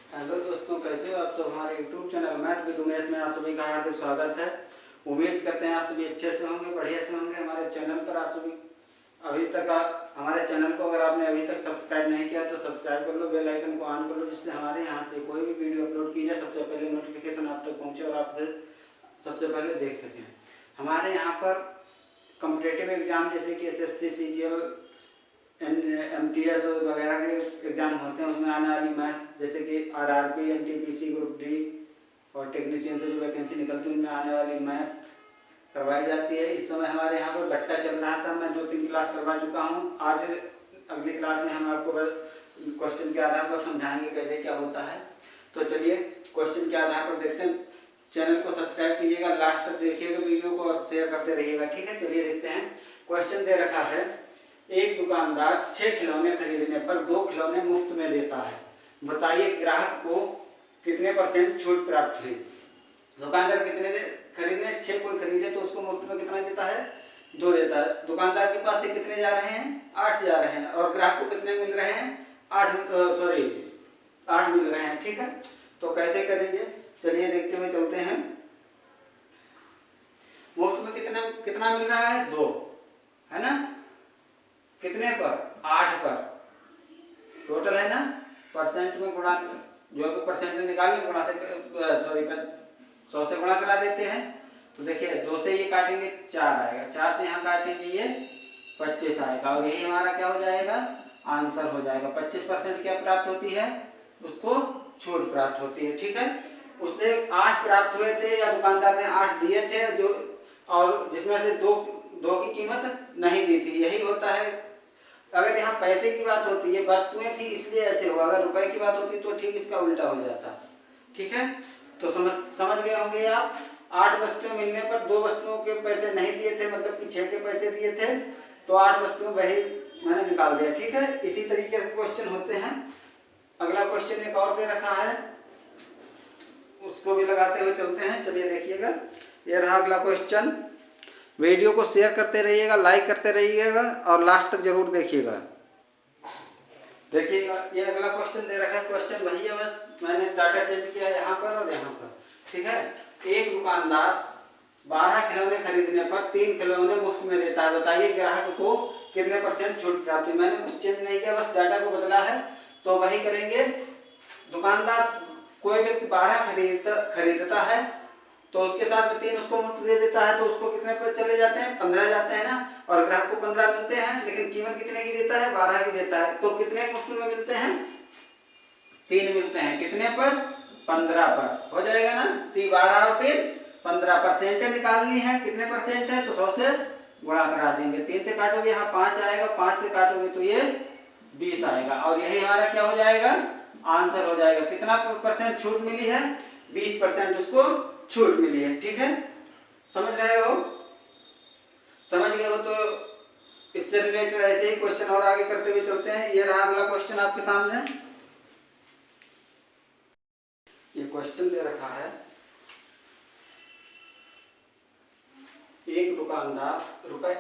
Hello दोस्तों, कैसे हो आप सब। हमारे YouTube channel math with Umesh में आप सभी का हार्दिक स्वागत है। उम्मीद करते हैं आप सभी अच्छे से होंगे, बढ़िया से होंगे। हमारे चैनल पर आप सभी हमारे चैनल को अगर आपने अभी तक सब्सक्राइब नहीं किया तो सब्सक्राइब कर लो, बेल आइकन को ऑन कर लो, जिससे हमारे यहाँ से कोई भी वीडियो अपलोड की जाए सबसे पहले नोटिफिकेशन आप तक पहुँचे और आपसे सबसे पहले देख सकें। हमारे यहाँ पर कॉम्पिटिटिव एग्जाम जैसे कि SSC, CGL, MTS वगैरह के एग्जाम होते हैं, उसमें आने वाली मैथ जैसे कि RRB, NTPC, ग्रुप डी और टेक्नीशियन से जो वैकेंसी निकलती है उनमें आने वाली मैथ करवाई जाती है। इस समय हमारे यहाँ पर बट्टा चल रहा था, मैं 2-3 क्लास करवा चुका हूँ। आज अगली क्लास में हम आपको क्वेश्चन के आधार पर समझाएंगे कैसे क्या होता है। तो चलिए क्वेश्चन के आधार पर देखते हैं। चैनल को सब्सक्राइब कीजिएगा, लास्ट तक देखिएगा वीडियो को और शेयर करते रहिएगा, ठीक है। चलिए देखते हैं। क्वेश्चन दे रखा है, एक दुकानदार 6 खिलौने खरीदने पर 2 खिलौने मुफ्त में देता है। बताइए ग्राहक को कितने % छूट प्राप्त हुई। दुकानदार कितने खरीदने 6 कोई खरीदे तो उसको मुफ्त में कितना देता है, 2 देता है। दुकानदार के पास से कितने जा रहे हैं, 8 जा रहे हैं और ग्राहक को कितने मिल रहे हैं, 8 मिल रहे हैं, ठीक है। तो कैसे करेंगे, चलिए देखते हुए चलते हैं। मुफ्त में कितना मिल रहा है, 2 है ना। कितने पर, 8 पर। टोटल है ना, परसेंट में गुणा, जो भी परसेंट निकालें गुणा से 100 से गुणा करा देते हैं। तो देखिए 2 से ये काटेंगे 4 आएगा, 4 से यहाँ काटेंगे ये 25 आएगा और यही हमारा क्या हो जाएगा, आंसर हो जाएगा। 25% क्या प्राप्त होती है, उसको छूट प्राप्त होती है, ठीक है। उससे 8 प्राप्त हुए थे या दुकानदार ने 8 दिए थे जो, और जिसमें से 2 की कीमत नहीं दी थी, यही होता है। अगर यहाँ पैसे की बात होती है, वस्तुएं थी इसलिए ऐसे हुआ, अगर रुपए की बात होती तो ठीक इसका उल्टा हो जाता, ठीक है। तो समझ गए होंगे आप। 8 वस्तुएं मिलने पर 2 वस्तुओं के पैसे नहीं दिए थे, मतलब कि 6 के पैसे दिए थे, तो 8 वस्तुएं वही मैंने निकाल दिया, ठीक है। इसी तरीके से क्वेश्चन होते हैं। अगला क्वेश्चन एक और दे रखा है, उसको भी लगाते हुए चलते हैं। चलिए देखिएगा, ये रहा अगला क्वेश्चन। वीडियो को शेयर करते रहिएगा, लाइक करते रहिएगा और लास्ट तक जरूर देखिएगा। देखिएगा ये अगला क्वेश्चन दे रखा है। क्वेश्चन वही है, बस मैंने डाटा चेंज किया यहाँ पर और यहाँ पर, ठीक है। एक दुकानदार 12 खिलौने खरीदने पर 3 खिलौने मुफ्त में देता है। बताइए ग्राहक को कितने % छूट प्राप्त हुई। मैंने कुछ चेंज नहीं किया, बस डाटा को बदला है, तो वही करेंगे। दुकानदार कोई व्यक्ति 12 खरीदता है तो उसके साथ में 3 उसको मुफ्त दे देता है, तो उसको कितने पर चले जाते हैं, 15 जाते हैं ना। और ग्राहक को 15 मिलते हैं, लेकिन कीमत कितने की देता है, 12 की देता है। तो कितने मुफ्त में मिलते हैं, 3 मिलते हैं। कितने पर, 15 पर। हो जाएगा ना, 12 और 3 15। परसेंटेज निकालनी है, कितने % है, तो 100 से गुणा करा देंगे। 3 से काटोगे यहाँ 5 आएगा, 5 से काटोगे तो ये 20 आएगा और यही हमारा क्या हो जाएगा, आंसर हो जाएगा। कितना % छूट मिली है, 20% उसको छूट मिली है, ठीक है। समझ रहे हो, समझ गए हो तो इससे रिलेटेड ऐसे ही क्वेश्चन और आगे करते हुए चलते हैं। ये रहा अगला क्वेश्चन आपके सामने। ये क्वेश्चन दे रखा है, एक दुकानदार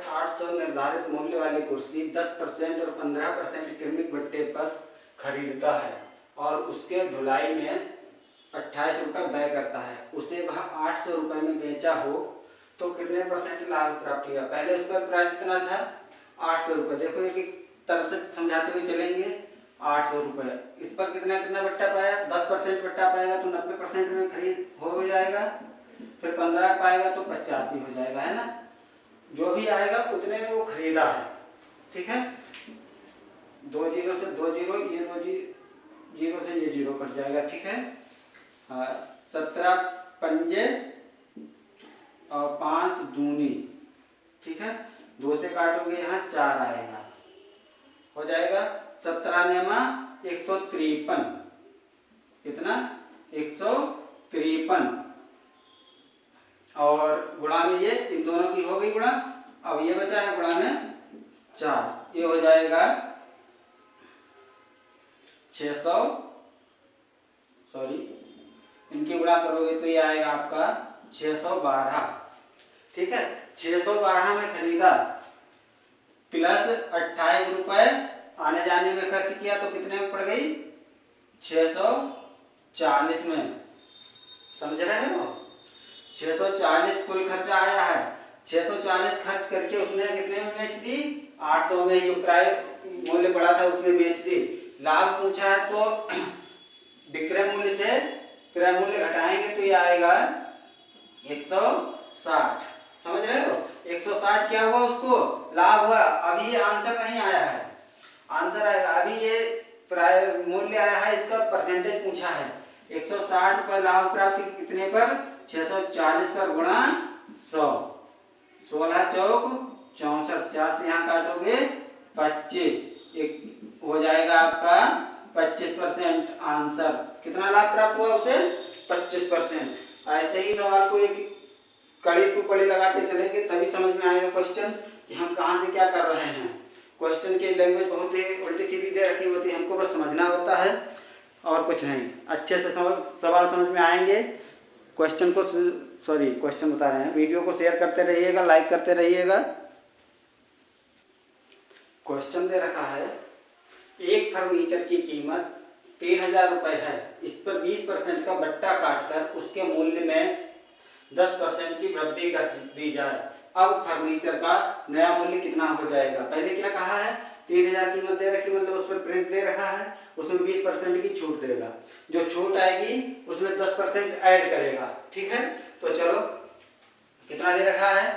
₹800 निर्धारित मूल्य वाली कुर्सी 10% और 15% क्रमिक भट्टे पर खरीदता है और उसके ढुलाई में 28 रुपये व्यय करता है। उसे वह 800 रुपये में बेचा हो तो कितने % लाभ प्राप्त हुआ। पहले उसका प्राइस कितना था, 800 रुपये। देखो एक एक तरफ से समझाते हुए चलेंगे। 800 रुपये, इस पर कितना बट्टा पाया, 10% बट्टा पाएगा तो 90% में खरीद हो जाएगा। फिर 15 पाएगा तो 85 हो जाएगा, है ना। जो भी आएगा उतने में वो खरीदा है, ठीक है। 2 जीरो से 2 जीरो, ये 2 जीरो से ये 0 कट जाएगा, ठीक है। 17 पंजे और 5 दूनी, ठीक है। 2 से काटोगे यहाँ 4 आएगा, हो जाएगा 17 नेमा 153। कितना, 153 और गुणा में ये इन दोनों की हो गई गुणा। अब ये बचा है गुणा में 4, ये हो जाएगा 600, इनकी गुणा करोगे तो ये आएगा आपका 612, ठीक है। 612 में खरीदा प्लस 28 रुपये आने जाने में खर्च किया तो कितने में पड़ गई, 600 640 में, समझ रहे हो? 640 कुल खर्चा आया है। 640 खर्च करके उसने कितने में बेच दी? 800 में। जो प्राय मूल्य बढ़ा था उसमें बेच दी। लाभ पूछा है तो विक्रय मूल्य से क्रय मूल्य घटाएंगे तो ये आएगा 160। समझ रहे हो? 160 क्या हुआ? उसको लाभ हुआ। अभी ये आंसर नहीं आया है, आंसर आएगा। अभी ये प्राय मूल्य आया है, इसका परसेंटेज पूछा है। 160 पर लाभ प्राप्ति कितने पर? 640 पर गुणा 100। 16 चौक 64, 4 से यहाँ काटोगे 25, एक हो जाएगा आपका 25% आंसर। कितना लाभ प्राप्त हुआ उसे? 25%। ऐसे ही सवाल को एक कड़ी टू कड़ी लगाते चलेंगे तभी समझ में आएगा क्वेश्चन कि हम कहाँ से क्या कर रहे हैं। क्वेश्चन की लैंग्वेज बहुत ही उल्टी सीधी दे रखी होती है, हमको बस समझना होता है और कुछ नहीं। अच्छे से सवाल समझ में आएंगे। क्वेश्चन को क्वेश्चन बता रहे हैं, वीडियो को शेयर करते रहिएगा, लाइक करते रहिएगा। क्वेश्चन दे रखा है, एक फर्नीचर की कीमत 3000 रुपये है। इस पर 20% का बट्टा काटकर उसके मूल्य में 10% की वृद्धि कर दी जाए। अब फर्नीचर का नया मूल्य कितना हो जाएगा? पहले क्या कहा है? 3000 कीमत दे रखी, मतलब उस पर प्रिंट दे रखा है, उसमें 20% की छूट देगा। जो छूट आएगी उसमें 10% ऐड करेगा। ठीक है, तो चलो कितना दे रखा है?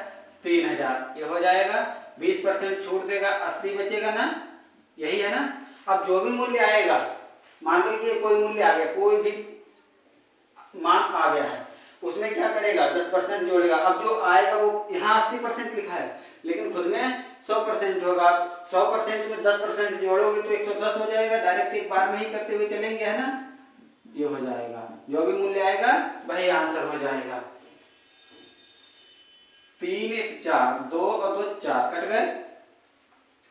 3000। ये हो जाएगा, 20% छूट देगा, 80 बचेगा ना, यही है ना। अब जो भी मूल्य आएगा, मान लो कि कोई मूल्य आ गया, कोई भी मान आ गया है, उसमें क्या करेगा? 10% जोड़ेगा। अब जो आएगा वो यहाँ 80% लिखा है, लेकिन खुद में 100% होगा। 100% में 10% जोड़ोगे तो 110 हो जाएगा। डायरेक्ट एक बार में ही करते हुए चलेंगे, है ना। ये हो जाएगा, जो भी मूल्य आएगा वही आंसर हो जाएगा। 3 1 4, 2 और 2 4 कट गए,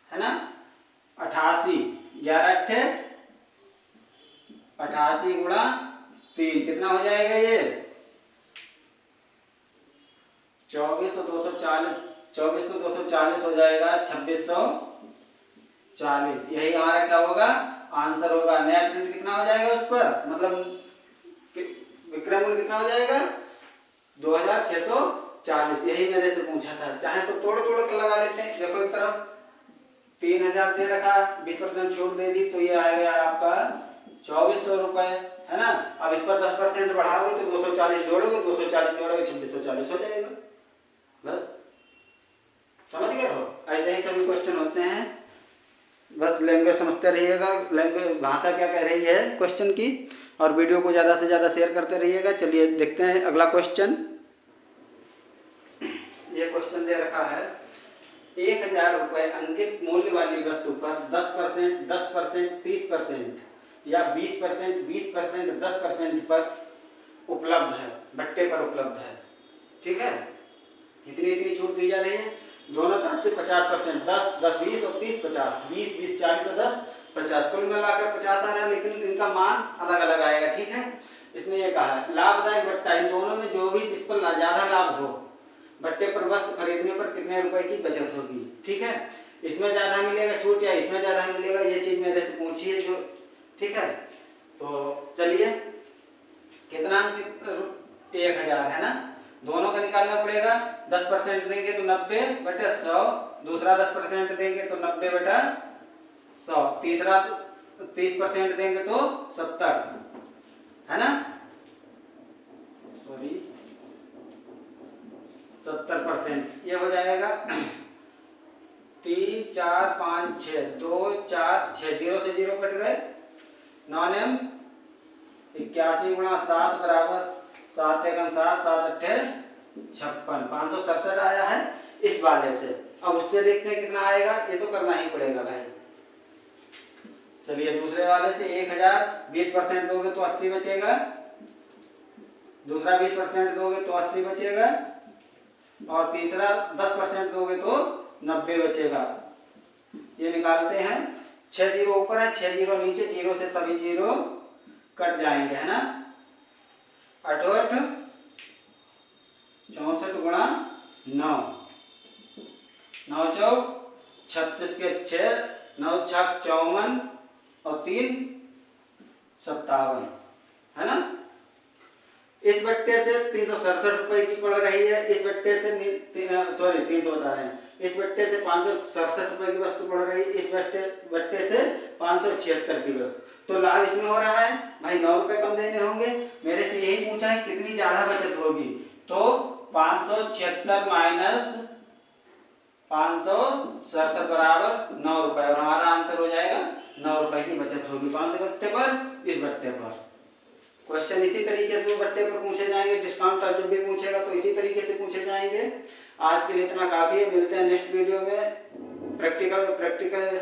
है ना। 88, 11 8 88 गुणा 3 कितना हो जाएगा? ये 2400 हो जाएगा, 2640। यही हमारा क्या होगा? आंसर होगा। नया प्रिंट कितना हो जाएगा उस पर, मतलब विक्रय मूल्य कितना हो जाएगा? 2640। यही मेरे से पूछा था। चाहे तो तोड़ तोड़ कर लगा लेते हैं। देखो एक तरफ 3000 दे रखा, 20% छूट दे दी, तो ये आएगा आपका 2400 रुपए, है ना। अब इस पर 10% बढ़ाओगे तो 240 जोड़ोगे, 240 जोड़ोगे 2640 हो जाएगा। बस समझ गए हो? ऐसे ही सभी क्वेश्चन होते हैं। बस लैंग्वेज समझते रहिएगा, लैंग्वेज भाषा क्या कह रही है क्वेश्चन की, और वीडियो को ज़्यादा से ज़्यादा शेयर करते रहिएगा। चलिए देखते हैं अगला क्वेश्चन। ये क्वेश्चन दे रखा है, 1000 रुपये अंकित मूल्य वाली वस्तु पर 10%, 10%, 30% या 20%, 20%, 10% पर उपलब्ध है, बट्टे पर उपलब्ध है। ठीक है, इतनी छूट दी जा रही है। दोनों तरफ से 50%, 10 10 20 और 30 50, 20 20 40 और 10 50, कुल मिलाकर 50 आ रहा है, लेकिन इनका मान अलग अलग आएगा। ठीक है, इसमें यह कहा है लाभदायक बट्टा, इन दोनों में जो भी जिस पर ज्यादा लाभ हो, बट्टे पर वस्तु खरीदने पर कितने रुपए की बचत होगी। ठीक है, इसमें ज्यादा मिलेगा छूट या इसमें ज्यादा मिलेगा, ये चीज मेरे से पूछी है जो। ठीक है, तो चलिए कितना 1000 है ना, दोनों का निकालना पड़ेगा। 10% देंगे तो 90/100, दूसरा 10% देंगे तो 90/100, तीसरा 30% देंगे तो 70, है ना, सॉरी 70%। ये हो जाएगा 3 4 5 6, 2 4 6, 0 से 0 कट गए, 9 81 गुणा 7 बराबर 7 एकम 7, 7 अट्ठे 56, 567 आया है इस वाले से। अब उससे देखते हैं कितना आएगा, ये तो करना ही पड़ेगा भाई। चलिए दूसरे वाले से 1000, 20% दोगे तो 80 बचेगा, दूसरा 20% दोगे तो 80 बचेगा, और तीसरा 10% दोगे तो 90 बचेगा। ये निकालते हैं। 6 जीरो ऊपर है, 6 जीरो नीचे, जीरो से सभी जीरो कट जाएंगे, है ना। 68 64 गुणा 9, 9 चौक 36 के 6, 9 छक 54 और 3 57, है ना। इस बट्टे से 367 रुपए की पड़ रही है, इस बट्टे से 300 बता रहे हैं, इस बट्टे से 567 रुपए की वस्तु पड़ रही है, इस बट्टे से 576 की वस्तु। तो लाभ इसमें हो रहा है भाई 9 रुपए कम देने होंगे। मेरे से यही पूछा है कितनी ज्यादा बचत होगी, तो 576 माइनस 567 बराबर 9 रुपए, और हमारा आंसर हो जाएगा 9 रुपए की बचत होगी 500 बट्टे पर, इस बट्टे पर। क्वेश्चन इसी तरीके से बट्टे पर पूछे जाएंगे, डिस्काउंट जब भी पूछेगा तो इसी तरीके से पूछे जाएंगे। आज के लिए इतना काफी है, मिलते हैं नेक्स्ट वीडियो में प्रैक्टिकल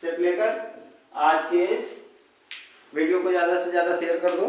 सेट लेकर। आज के वीडियो को ज्यादा से ज्यादा शेयर कर दो।